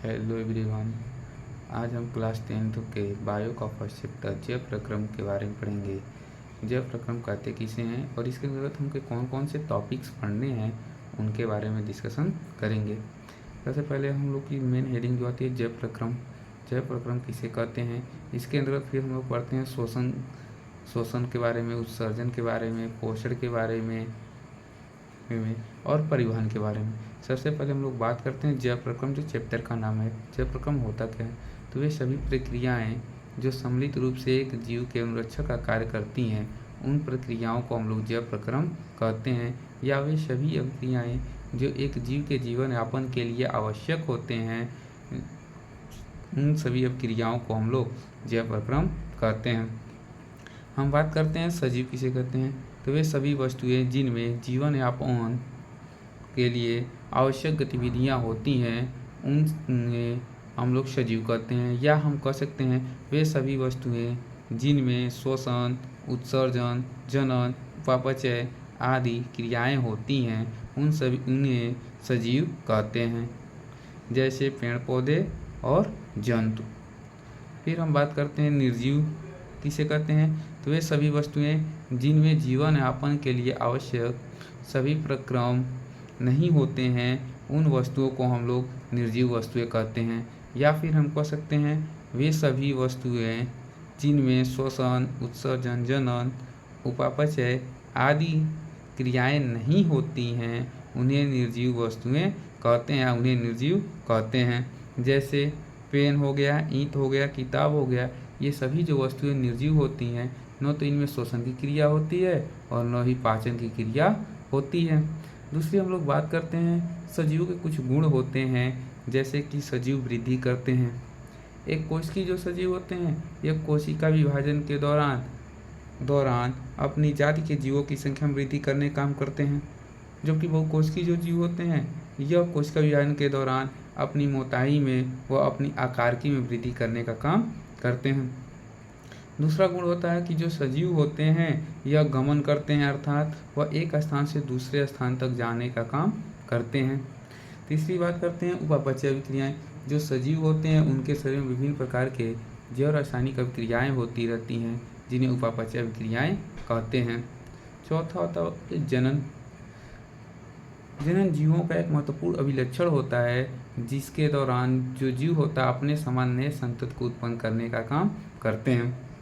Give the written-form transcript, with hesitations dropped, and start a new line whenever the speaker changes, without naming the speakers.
Hello everyone. आज हम class 10th के बायो का फर्स्ट चैप्टर जैव प्रक्रम के बारे में पढ़ेंगे। जैव प्रक्रम कहते किसे हैं और इसके अंतर्गत हमको कौन कौन से टॉपिक्स पढ़ने हैं उनके बारे में डिस्कशन करेंगे। सबसे पहले हम लोग की मेन हेडिंग जो आती है जैव प्रक्रम। जैव प्रक्रम किसे कहते हैं, इसके अंतर्गत फिर हम लोग पढ़ते हैं शोषण के बारे में, उत्सर्जन के बारे में, पोषण के बारे में और परिवहन के बारे में। सबसे पहले हम लोग बात करते हैं जैव प्रक्रम, जो चैप्टर का नाम है। जैव प्रक्रम होता क्या है, तो वे सभी प्रक्रियाएं जो सम्मिलित रूप से एक जीव के अनुरक्षक का कार्य करती हैं, उन प्रक्रियाओं को हम लोग जैव प्रक्रम कहते हैं। या वे सभी अभिक्रियाएं जो एक जीव के जीवन यापन के लिए आवश्यक होते हैं, उन सभी अभिक्रियाओं को हम लोग जैव प्रक्रम कहते हैं। हम बात करते हैं सजीव किसे कहते हैं, तो वे सभी वस्तुएं जिनमें जीवन यापन के लिए आवश्यक गतिविधियां होती हैं, उन्हें हम लोग सजीव कहते हैं। या हम कह सकते हैं वे सभी वस्तुएं जिनमें श्वसन, उत्सर्जन, जनन, उपापचय आदि क्रियाएं होती हैं, उन्हें सजीव कहते हैं, जैसे पेड़ पौधे और जंतु। फिर हम बात करते हैं निर्जीव किसे कहते हैं, तो वे सभी वस्तुएं जिनमें जीवन यापन के लिए आवश्यक सभी प्रक्रम नहीं होते हैं, उन वस्तुओं को हम लोग निर्जीव वस्तुएं कहते हैं। या फिर हम कह सकते हैं वे सभी वस्तुएं जिनमें श्वसन, उत्सर्जन, जनन, उपापचय आदि क्रियाएं नहीं होती हैं, उन्हें निर्जीव वस्तुएं कहते हैं, उन्हें निर्जीव कहते हैं। जैसे पेन हो गया, ईंट हो गया, किताब हो गया, ये सभी जो वस्तुएं निर्जीव होती हैं, न तो इनमें श्वसन की क्रिया होती है और न ही पाचन की क्रिया होती है। दूसरी हम लोग बात करते हैं सजीवों के कुछ गुण होते हैं, जैसे कि सजीव वृद्धि करते हैं। एक कोशिकी जो सजीव होते हैं, यह कोशिका विभाजन के दौरान अपनी जाति के जीवों की संख्या में वृद्धि करने का काम करते हैं। जबकि बहुकोशिकीय जो जीव होते हैं, यह कोशिका विभाजन के दौरान अपनी मोटाई में व अपनी आकारकी में वृद्धि करने का काम करते हैं। दूसरा गुण होता है कि जो सजीव होते हैं यह गमन करते हैं, अर्थात वह एक स्थान से दूसरे स्थान तक जाने का काम करते हैं। तीसरी बात करते हैं उपापचय अभिक्रियाएं। जो सजीव होते हैं उनके शरीर में विभिन्न प्रकार के जैव रासायनिक अभिक्रियाएं होती रहती हैं, जिन्हें उपापचय अभिक्रियाएं कहते हैं। चौथा होता है जनन। जनन जीवों का एक महत्वपूर्ण अभिलक्षण होता है, जिसके दौरान जो जीव होता है अपने समान नए संतति को उत्पन्न करने का काम करते हैं।